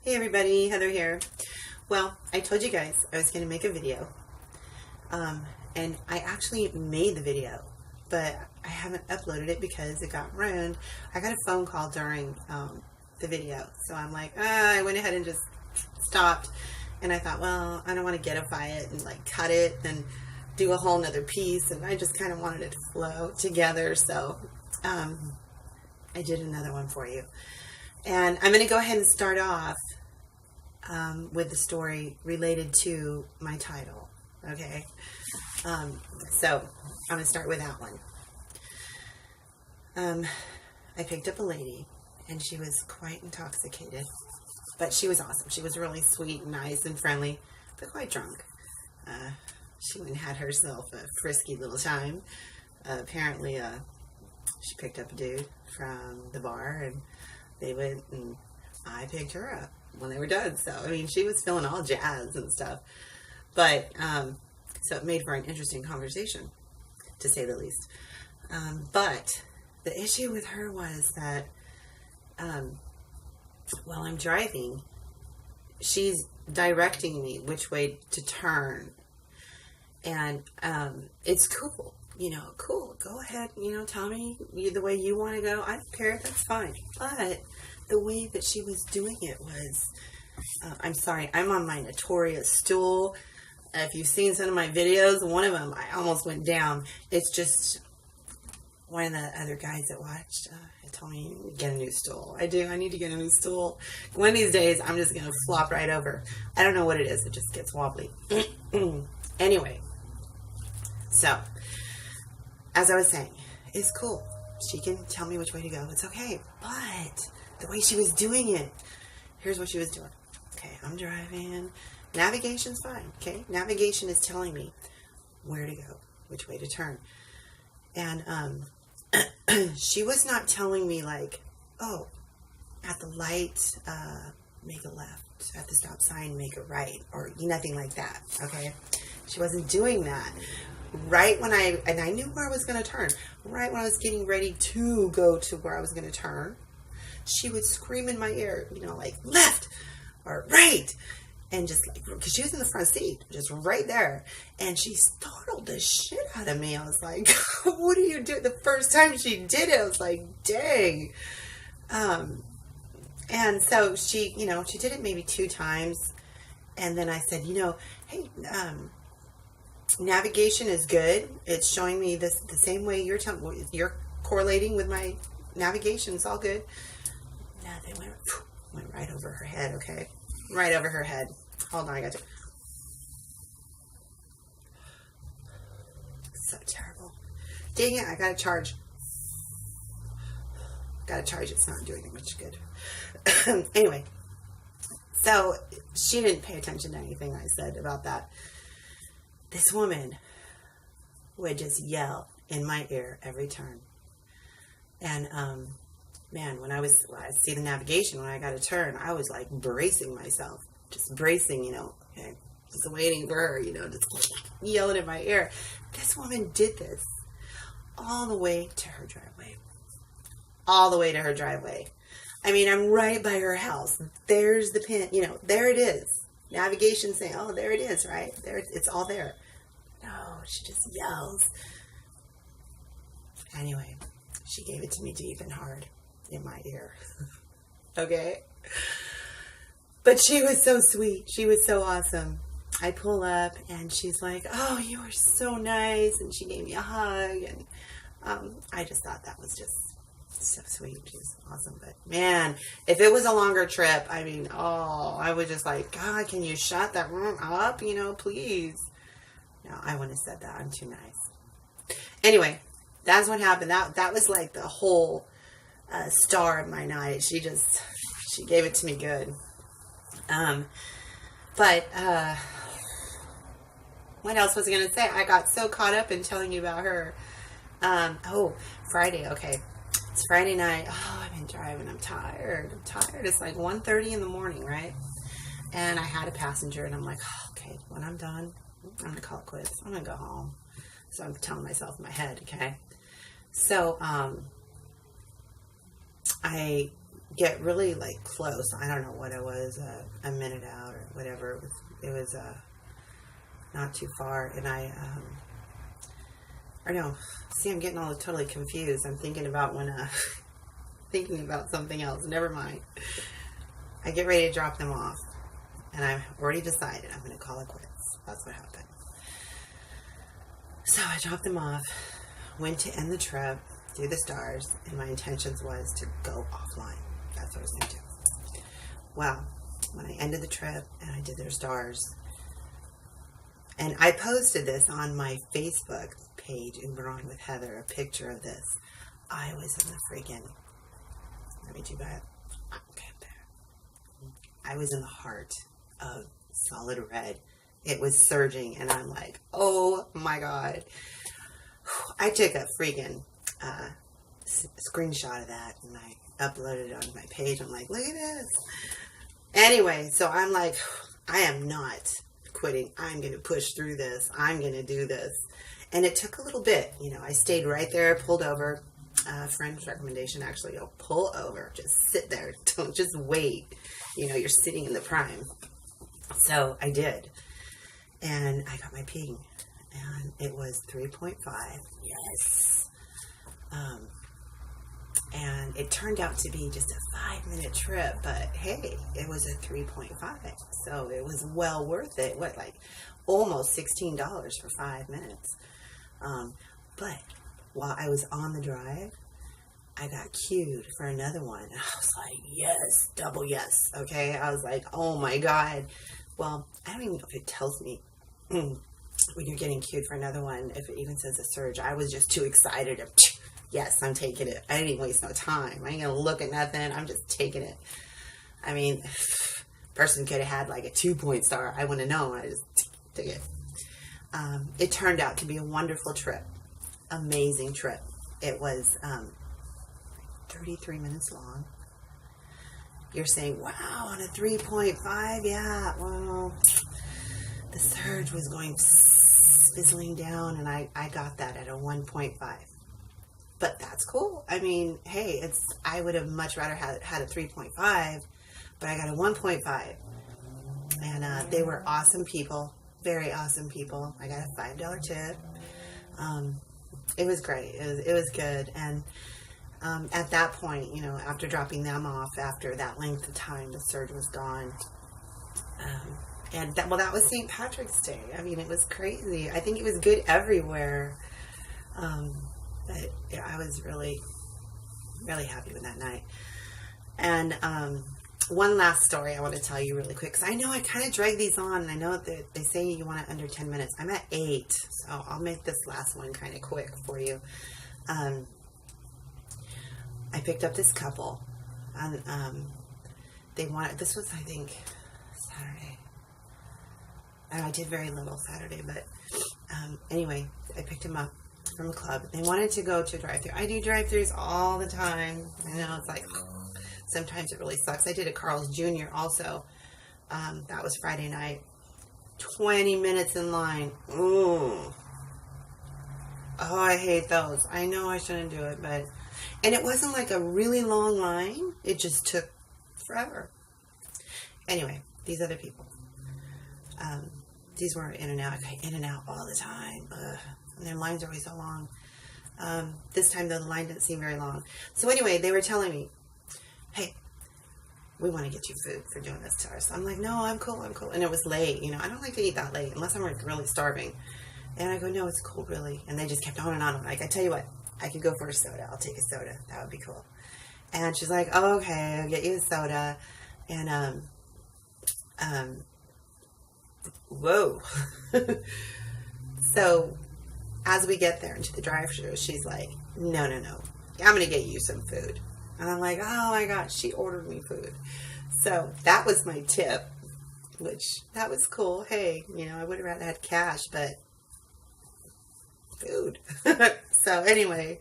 Hey everybody, Heather here. Well, I told you guys I was going to make a video, and I actually made the video, but I haven't uploaded it because it got ruined. I got a phone call during the video, so I'm like, I went ahead and just stopped, and I thought, well, I don't want to getify it and like cut it and do a whole nother piece, and I just kind of wanted it to flow together, so I did another one for you. And I'm going to go ahead and start off with the story related to my title. Okay. So I'm going to start with that one. I picked up a lady, and she was quite intoxicated, but she was awesome. She was really sweet and nice and friendly, but quite drunk. She went and had herself a frisky little time. Apparently, she picked up a dude from the bar, and they went, and I picked her up when they were done. So, I mean, she was feeling all jazz and stuff. But, so it made for an interesting conversation, to say the least. But the issue with her was that while I'm driving, she's directing me which way to turn. And it's cool. Cool. Go ahead, tell me the way you want to go. I don't care. That's fine. But the way that she was doing it was, I'm sorry, I'm on my notorious stool. If you've seen some of my videos, one of them, I almost went down. It's just one of the other guys that watched told me, get a new stool. I do. I need to get a new stool. One of these days, I'm just going to flop right over. I don't know what it is. It just gets wobbly. Anyway, so as I was saying, it's cool. She can tell me which way to go. It's okay. But the way she was doing it, here's what she was doing. Okay, I'm driving. Navigation's fine. Okay, navigation is telling me where to go, which way to turn. And she was not telling me like, oh, at the light, make a left. At the stop sign, make a right, or nothing like that. Okay, she wasn't doing that. Right when I knew where I was going to turn, right when I was getting ready to go to where I was going to turn, she would scream in my ear, like left or right. And just like, because she was in the front seat, just right there. And she startled the shit out of me. I was like, what are you doing? The first time she did it, I was like, dang. And so she, she did it maybe 2 times. And then I said, hey, navigation is good. It's showing me this the same way you're correlating with my navigation. It's all good. No, they went right over her head. Okay, right over her head. Hold on, I got to. So terrible. Dang it! I gotta charge. It's not doing it much good. Anyway, so she didn't pay attention to anything I said about that. This woman would just yell in my ear every turn. And, man, when I see the navigation, when I got to turn, I was like bracing myself, just bracing, okay, just waiting for her, just yelling in my ear. This woman did this all the way to her driveway. All the way to her driveway. I mean, I'm right by her house. There's the pin, there it is. Navigation saying, oh, there it is, right? There, it's all there. No, she just yells. Anyway, she gave it to me deep and hard in my ear. Okay? But she was so sweet. She was so awesome. I pull up, and she's like, oh, you are so nice. And she gave me a hug. And I just thought that was just so sweet. She was awesome. But man, if it was a longer trip, I mean, I would just like, God, can you shut that room up? Please. No, I wouldn't have said that. I'm too nice. Anyway, that's what happened. That was like the whole star of my night. She gave it to me good. But what else was I going to say? I got so caught up in telling you about her. Friday. Okay. It's Friday night. Oh, I've been driving. I'm tired. It's like 1:30 in the morning, right? And I had a passenger, and I'm like, okay, when I'm done, I'm going to call it quits. I'm going to go home. So I'm telling myself in my head, okay? So I get really like close. I don't know what it was, a minute out or whatever. It was not too far, and or no, see, I'm getting all totally confused. I'm thinking about thinking about something else. Never mind. I get ready to drop them off, and I've already decided I'm going to call it quits. That's what happened. So I dropped them off, went to end the trip, do the stars, and my intentions was to go offline. That's what I was going to do. Well, when I ended the trip and I did their stars, and I posted this on my Facebook page, Uber On with Heather, a picture of this. I was in the freaking, let me do that. Okay, there. I was in the heart of solid red. It was surging, and I'm like, oh my God. I took a freaking screenshot of that, and I uploaded it on my page. I'm like, look at this. Anyway, so I'm like, I am not quitting. I'm going to push through this. I'm going to do this. And it took a little bit. I stayed right there, pulled over. Friend's recommendation, actually, pull over. Just sit there. Don't just wait. You're sitting in the prime. So I did. And I got my ping. And it was 3.5. Yes. And it turned out to be just a 5-minute trip, but hey, it was a 3.5, so it was well worth it. Almost $16 for 5 minutes. But while I was on the drive, I got queued for another one, and I was like, yes, double yes. Okay, I was like, oh my God. Well, I don't even know if it tells me when you're getting queued for another one, if it even says a surge. I was just too excited. Yes, I'm taking it. I didn't waste no time. I ain't gonna look at nothing. I'm just taking it. I mean, person could have had like a 2-point star. I wouldn't know. I just took it. It turned out to be a wonderful trip. Amazing trip. It was 33 minutes long. You're saying, wow, on a 3.5? Yeah, well, the surge was going fizzling down, and I got that at a 1.5. But that's cool. I mean, hey, I would have much rather had a 3.5, but I got a 1.5. And they were awesome people, very awesome people. I got a $5 tip. It was great. It was good. And at that point, after dropping them off, after that length of time, the surge was gone. And that was St. Patrick's Day. I mean, it was crazy. I think it was good everywhere. But yeah, I was really, really happy with that night. And one last story I want to tell you really quick, because I know I kind of drag these on, and I know that they say you want it under 10 minutes. I'm at 8, so I'll make this last one kind of quick for you. I picked up this couple, and this was, I think, Saturday. And I did very little Saturday, but anyway, I picked him up from a club. They wanted to go to a drive-thru. I do drive-thrus all the time. I know, it's like, sometimes it really sucks. I did a Carl's Jr. also. That was Friday night. 20 minutes in line. Ooh. Oh, I hate those. I know I shouldn't do it, but... And it wasn't like a really long line. It just took forever. Anyway, these other people. These were in and out. Okay, in and out all the time. Ugh. And their lines are always so long. This time, though, the line didn't seem very long. So anyway, they were telling me, hey, we want to get you food for doing this to us. I'm like, no, I'm cool. And it was late. I don't like to eat that late unless I'm really starving. And I go, no, it's cool, really. And they just kept on and on. I'm like, I tell you what, I could go for a soda. I'll take a soda. That would be cool. And she's like, oh, okay, I'll get you a soda. And, whoa. So as we get there into the drive-thru, she's like, no, I'm going to get you some food. And I'm like, oh my gosh, she ordered me food. So that was my tip, which that was cool. Hey, I would have rather had cash, but food. So anyway,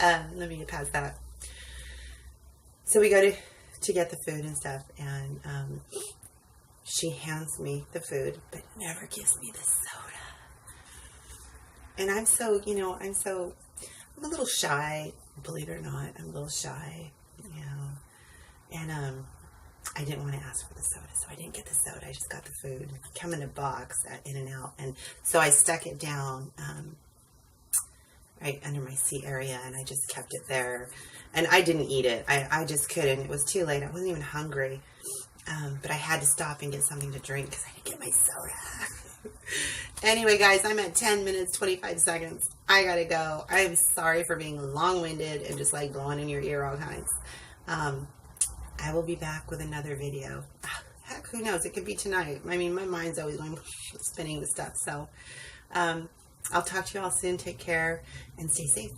let me get past that. So we go to get the food and stuff, and she hands me the food, but never gives me the soda. And I'm a little shy, believe it or not. I'm a little shy, And I didn't want to ask for the soda, so I didn't get the soda. I just got the food. Come in a box at In-N-Out. And so I stuck it down right under my seat area, and I just kept it there. And I didn't eat it. I just couldn't. It was too late. I wasn't even hungry. But I had to stop and get something to drink because I didn't get my soda. Anyway, guys, I'm at 10 minutes, 25 seconds. I gotta go. I'm sorry for being long-winded and just like blowing in your ear all kinds. I will be back with another video. Heck, who knows? It could be tonight. I mean, my mind's always going spinning the stuff. So I'll talk to you all soon. Take care and stay safe.